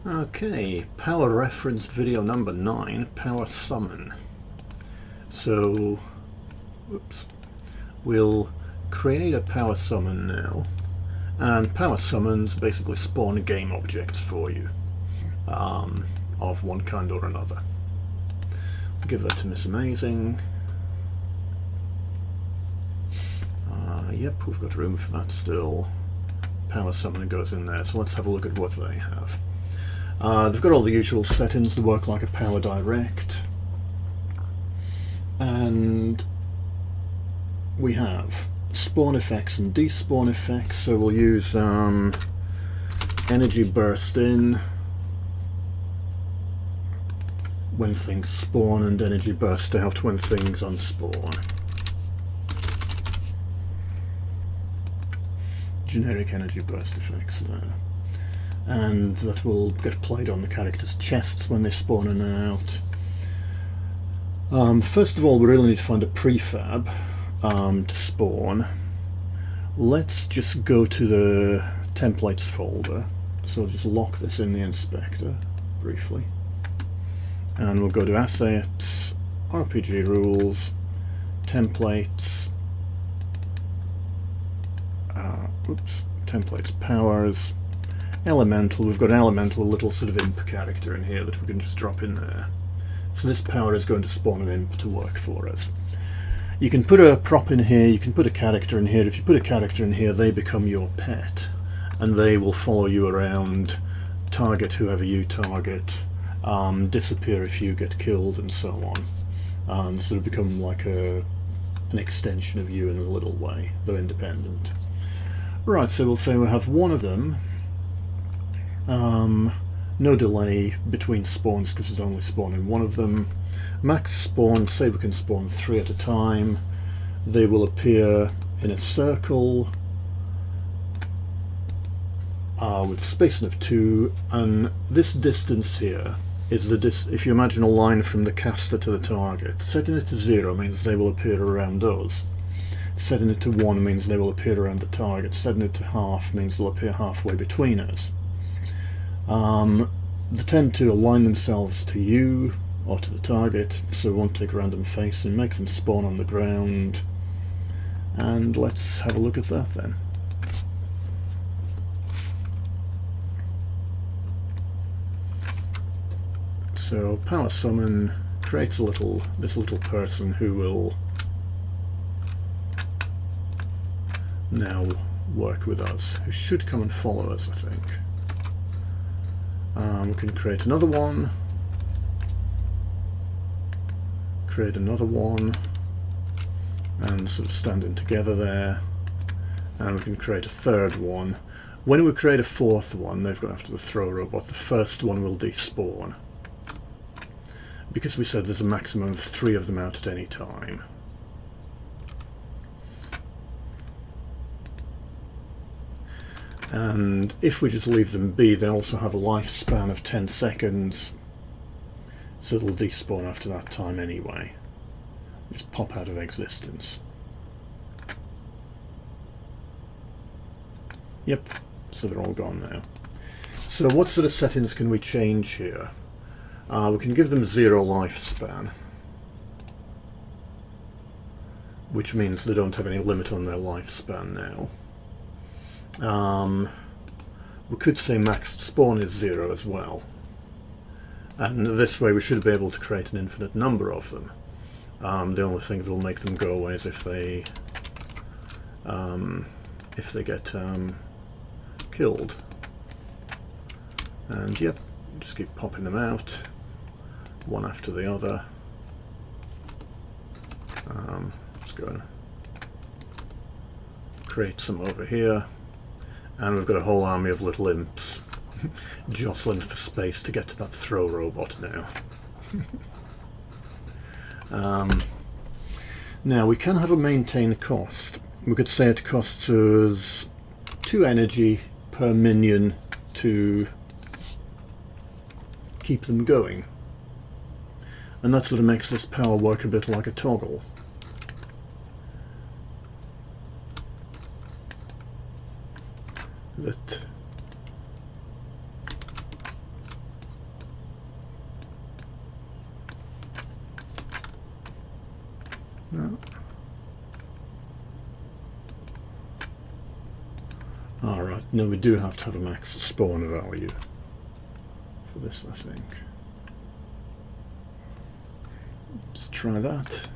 Okay, power reference video number 9, PowerSummon. So, whoops, we'll create a PowerSummon now, and PowerSummons basically spawn game objects for you, of one kind or another. Give that to Miss Amazing. Yep, we've got room for that still. PowerSummon goes in there, so let's have a look at what they have. They've got all the usual settings to work like a Power Direct, and we have spawn effects and despawn effects. So we'll use energy burst in when things spawn and energy burst out when things unspawn. Generic energy burst effects there. And that will get played on the characters' chests when they spawn in and out. First of all, we really need to find a prefab to spawn. Let's just go to the templates folder. So I'll just lock this in the inspector briefly. And we'll go to Assets, RPG Rules, Templates, Templates, Powers, Elemental. We've got an Elemental, a little sort of imp character in here that we can just drop in there. So this power is going to spawn an imp to work for us. You can put a prop in here, you can put a character in here. If you put a character in here, they become your pet, and they will follow you around, target whoever you target, disappear if you get killed, and so on. Sort of become like an extension of you in a little way, though independent. Right, so we'll say we have one of them. No delay between spawns because it's only spawning one of them. Max spawn, say we can spawn 3 at a time. They will appear in a circle with spacing of 2, and this distance here is the if you imagine a line from the caster to the target. Setting it to 0 means they will appear around us. Setting it to 1 means they will appear around the target. Setting it to half means they'll appear halfway between us. They tend to align themselves to you or to the target, so we won't take random facing, make them spawn on the ground, and let's have a look at that then. So PowerSummon creates this little person who will now work with us, who should come and follow us, I think. We can create another one, create another one, and sort of standing together there, and we can create a third one. When we create a fourth one, they've gone after the throw robot. The first one will despawn, because we said there's a maximum of 3 of them out at any time. And if we just leave them be, they also have a lifespan of 10 seconds, so they'll despawn after that time anyway. Just pop out of existence. Yep, so they're all gone now. So what sort of settings can we change here? We can give them 0 lifespan, which means they don't have any limit on their lifespan now. We could say maxed spawn is 0 as well, and this way we should be able to create an infinite number of them. The only thing that will make them go away is if they get killed. And yep, just keep popping them out one after the other. Let's go and create some over here. And we've got a whole army of little imps jostling for space to get to that throw robot now. Now we can have a maintain cost. We could say it costs us 2 energy per minion to keep them going. And that sort of makes this power work a bit like a toggle. that No, we do have to have a max spawn value for this, I think. Let's try that.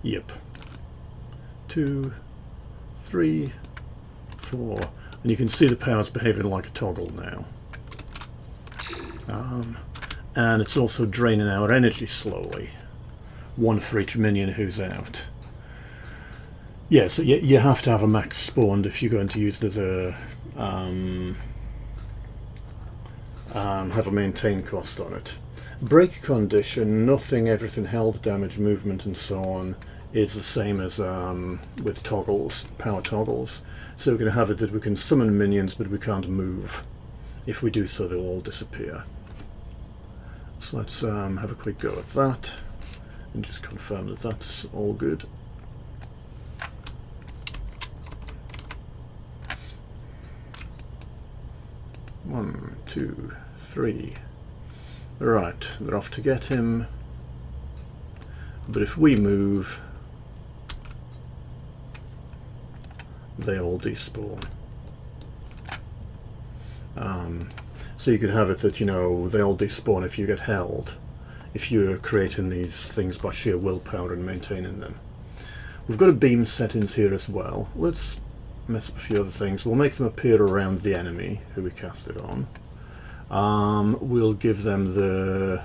Yep. 2, 3, 4. And you can see the power's behaving like a toggle now. And it's also draining our energy slowly. 1 for each minion who's out. Yeah, so you have to have a max spawned if you're going to use it as a have a maintain cost on it. Break condition, nothing, everything, health, damage, movement and so on is the same as with toggles, power toggles. So we're going to have it that we can summon minions but we can't move. If we do so, they'll all disappear. So let's have a quick go at that and just confirm that that's all good. One, 2, 3. Right, they're off to get him. But if we move, they all despawn. So you could have it that, you know, they all despawn if you get held, if you're creating these things by sheer willpower and maintaining them. We've got a beam settings here as well. Let's mess up a few other things. We'll make them appear around the enemy who we cast it on. We'll give them the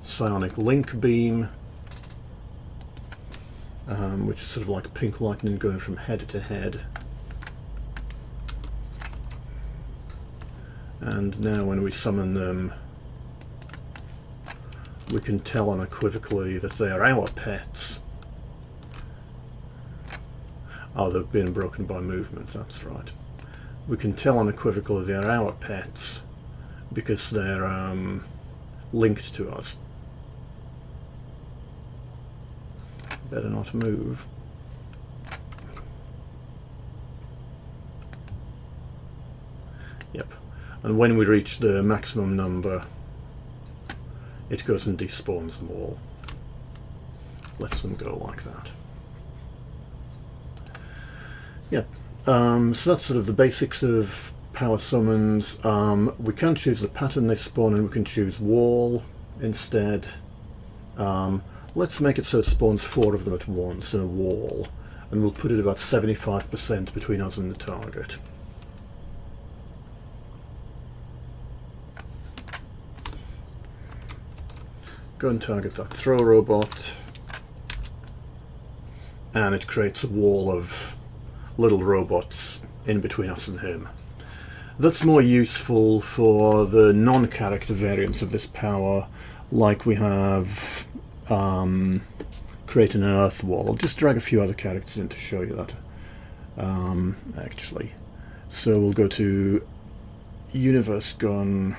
psionic link beam, which is sort of like pink lightning going from head to head. And now when we summon them, we can tell unequivocally that they are our pets. Oh, they've been broken by movement, that's right. We can tell unequivocally they are our pets because they're linked to us. Better not move. Yep. And when we reach the maximum number, it goes and despawns them all. Lets them go like that. Yep. So that's sort of the basics of power summons. We can choose the pattern they spawn in. We can choose wall instead. Let's make it so it spawns 4 of them at once in a wall, and we'll put it about 75% between us and the target. Go and target that throw robot, and it creates a wall of little robots in between us and him. That's more useful for the non-character variants of this power, like we have creating an earth wall. I'll just drag a few other characters in to show you that, actually. So we'll go to Universe Gun,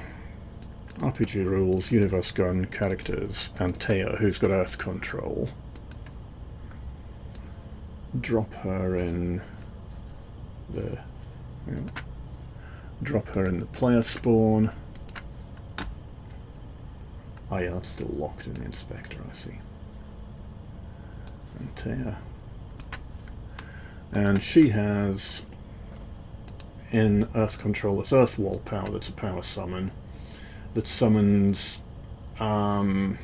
RPG Rules, Universe Gun, Characters, and Taya, who's got Earth Control. Drop her in the... Yeah. Drop her in the player spawn. Oh yeah, that's still locked in the inspector, I see. And Taya. And she has, in Earth Control, this Earth Wall power that's a power summon that summons an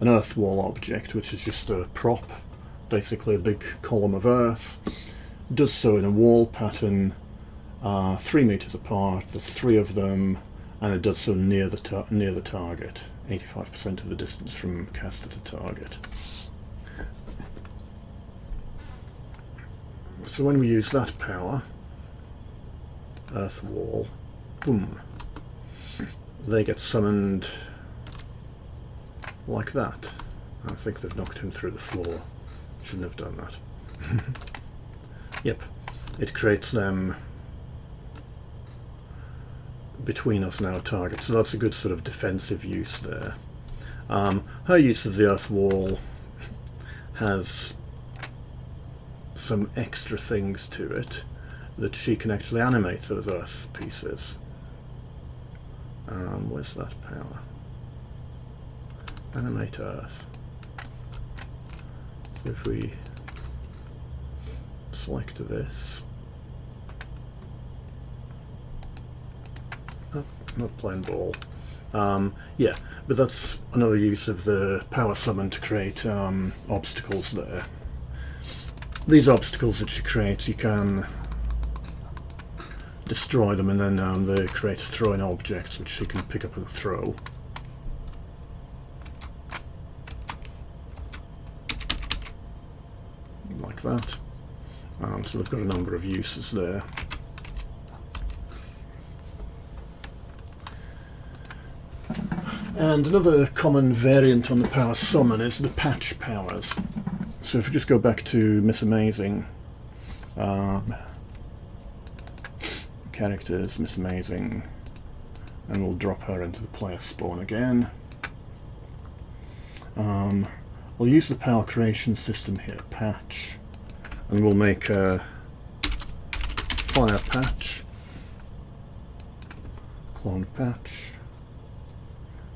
Earth Wall object, which is just a prop, basically a big column of Earth. Does so in a wall pattern, 3 meters apart. There's 3 of them, and it does so near the target, 85% of the distance from caster to target. So when we use that power, Earth Wall, boom, they get summoned like that. I think they've knocked him through the floor. Shouldn't have done that. Yep, it creates them between us and our target, so that's a good sort of defensive use there. Her use of the Earth Wall has some extra things to it, that she can actually animate those Earth pieces. Where's that power? Animate Earth. So if we select this. Oh, not plain ball. Yeah, but that's another use of the PowerSummon to create obstacles there. These obstacles that you create, you can destroy them, and then they create throwing objects which you can pick up and throw. Like that. So they've got a number of uses there. And another common variant on the PowerSummon is the patch powers. So if we just go back to Miss Amazing, characters, Miss Amazing, and we'll drop her into the player spawn again. We'll use the power creation system here, patch, and we'll make a fire patch, clone patch.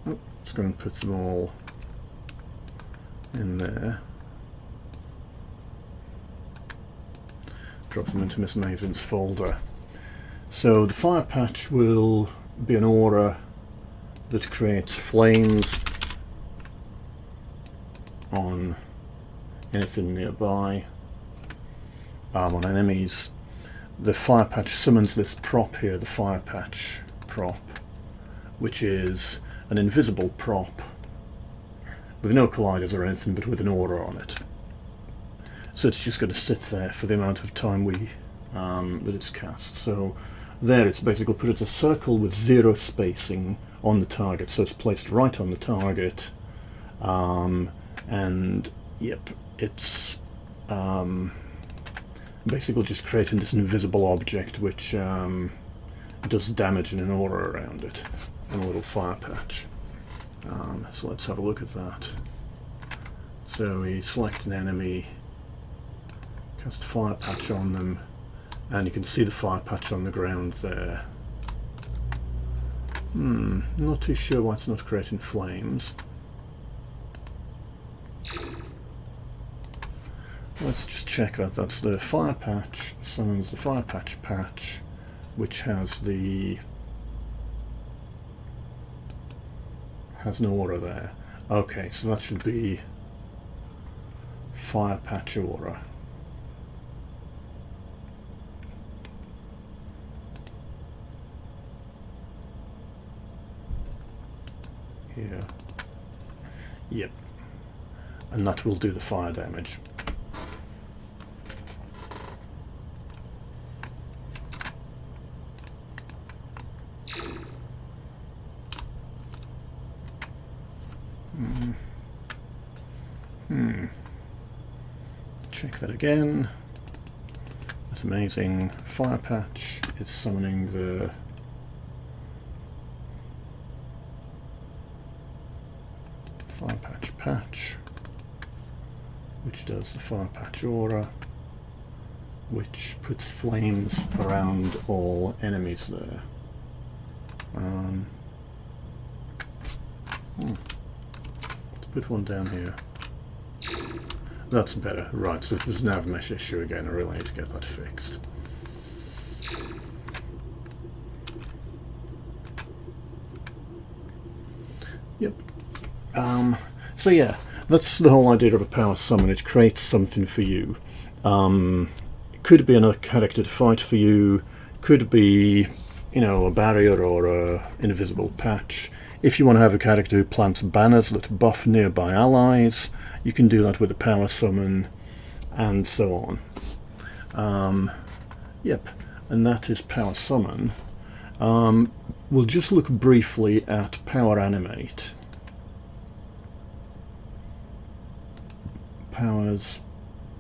Oh, let's go and put them all in there. Drop them into Miss Amazing's folder. So the fire patch will be an aura that creates flames on anything nearby, on enemies. The fire patch summons this prop here, the fire patch prop, which is an invisible prop with no colliders or anything, but with an aura on it. So it's just going to sit there for the amount of time that it's cast. So there, it's basically put as a circle with 0 spacing on the target, so it's placed right on the target. And yep, it's basically just creating this invisible object which does damage in an aura around it, and a little fire patch. So let's have a look at that. So we select an enemy, cast fire patch on them, and you can see the fire patch on the ground there. Not too sure why it's not creating flames. Let's just check that. That's the fire patch, summons the fire patch patch, which has an aura there. Okay, so that should be fire patch aura. Here. Yep. And that will do the fire damage. Check that again. That's amazing. Fire patch is summoning the fire patch patch, which does the fire patch aura, which puts flames around all enemies there. Let's put one down here. That's better. Right, so it was a nav mesh issue again. I really need to get that fixed. Yep. So yeah, that's the whole idea of a PowerSummon. It creates something for you. It could be another character to fight for you. Could be, you know, a barrier or a invisible patch. If you want to have a character who plants banners that buff nearby allies, you can do that with a PowerSummon, and so on. Yep, and that is PowerSummon. We'll just look briefly at PowerAnimate.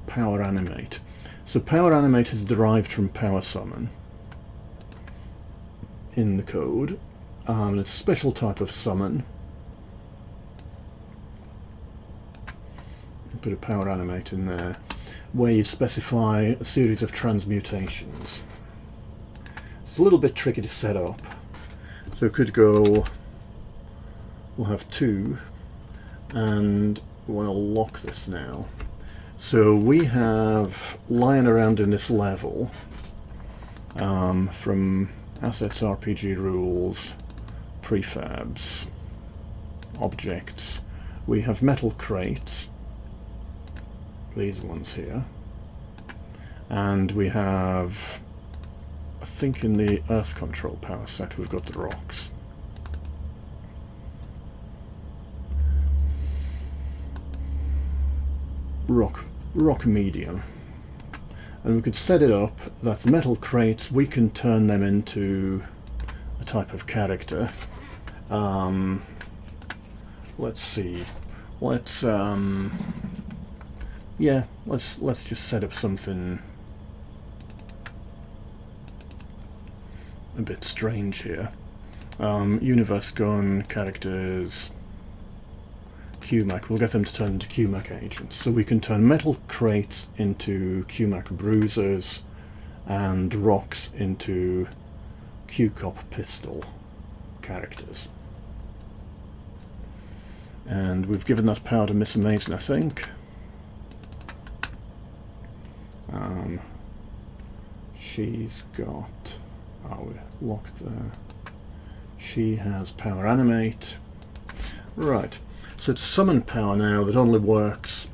PowerAnimate. So PowerAnimate is derived from PowerSummon in the code. It's a special type of summon. Put a PowerAnimate in there, where you specify a series of transmutations. It's a little bit tricky to set up, so it could go, we'll have 2, and we want to lock this now. So we have lying around in this level from assets, RPG rules, prefabs, objects. We have metal crates, these ones here, and we have, I think in the Earth Control power set we've got the rocks. Rock medium. And we could set it up that the metal crates, we can turn them into a type of character. Let's see. Let's just set up something a bit strange here. Universe gun characters. QMAC, we'll get them to turn into QMAC agents. So we can turn metal crates into QMAC bruisers and rocks into QCOP pistol characters. And we've given that power to Miss Amazing, I think. She's got... oh, we're locked there. She has PowerAnimate. Right. So it's summon power now that only works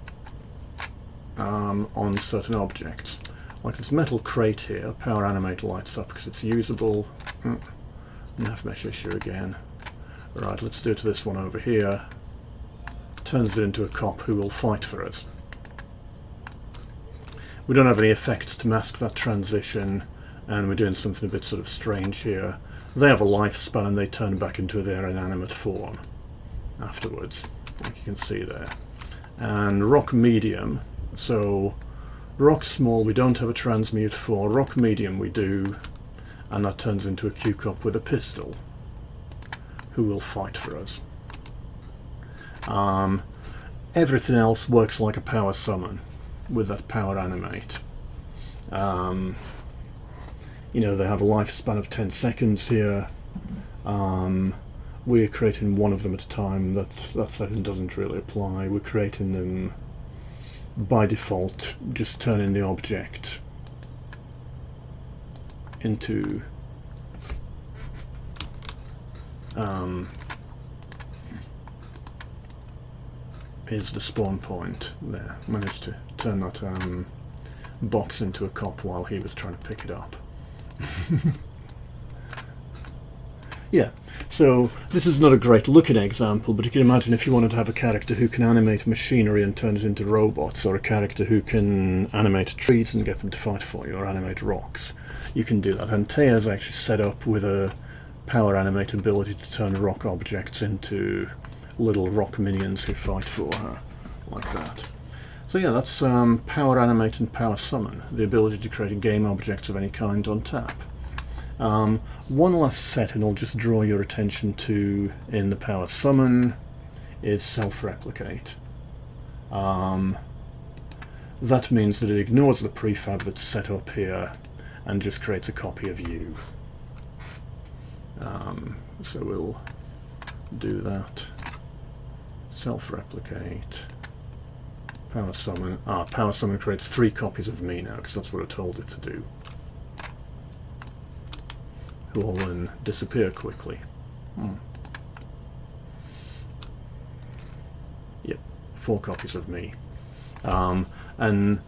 on certain objects. Like this metal crate here, PowerAnimate lights up because it's usable. Nav mesh issue again. Right, let's do it to this one over here. Turns it into a cop who will fight for us. We don't have any effects to mask that transition, and we're doing something a bit sort of strange here. They have a lifespan and they turn back into their inanimate form afterwards, like you can see there. And rock medium, so rock small we don't have a transmute for, rock medium we do, and that turns into a QCOP with a pistol who will fight for us. Everything else works like a power summon with that PowerAnimate. You know, they have a lifespan of 10 seconds here. We're creating one of them at a time. That setting doesn't really apply. We're creating them by default, just turning the object into is the spawn point there. Managed to turn that box into a cop while he was trying to pick it up. Yeah, so this is not a great looking example, but you can imagine if you wanted to have a character who can animate machinery and turn it into robots, or a character who can animate trees and get them to fight for you, or animate rocks, you can do that. And Taya's actually set up with a PowerAnimate ability to turn rock objects into little rock minions who fight for her, like that. So yeah, that's PowerAnimate and PowerSummon, the ability to create game objects of any kind on tap. One last setting I'll just draw your attention to in the PowerSummon is self-replicate. That means that it ignores the prefab that's set up here and just creates a copy of you. So we'll do that. Self-replicate. PowerSummon. PowerSummon creates 3 copies of me now, because that's what I told it to do. Who will then disappear quickly. Yep, 4 copies of me. And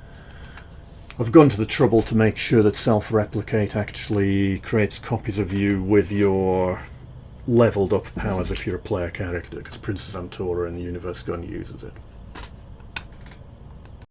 I've gone to the trouble to make sure that self-replicate actually creates copies of you with your leveled up powers if you're a player character, because Princess Amtora in the Universe Gun uses it.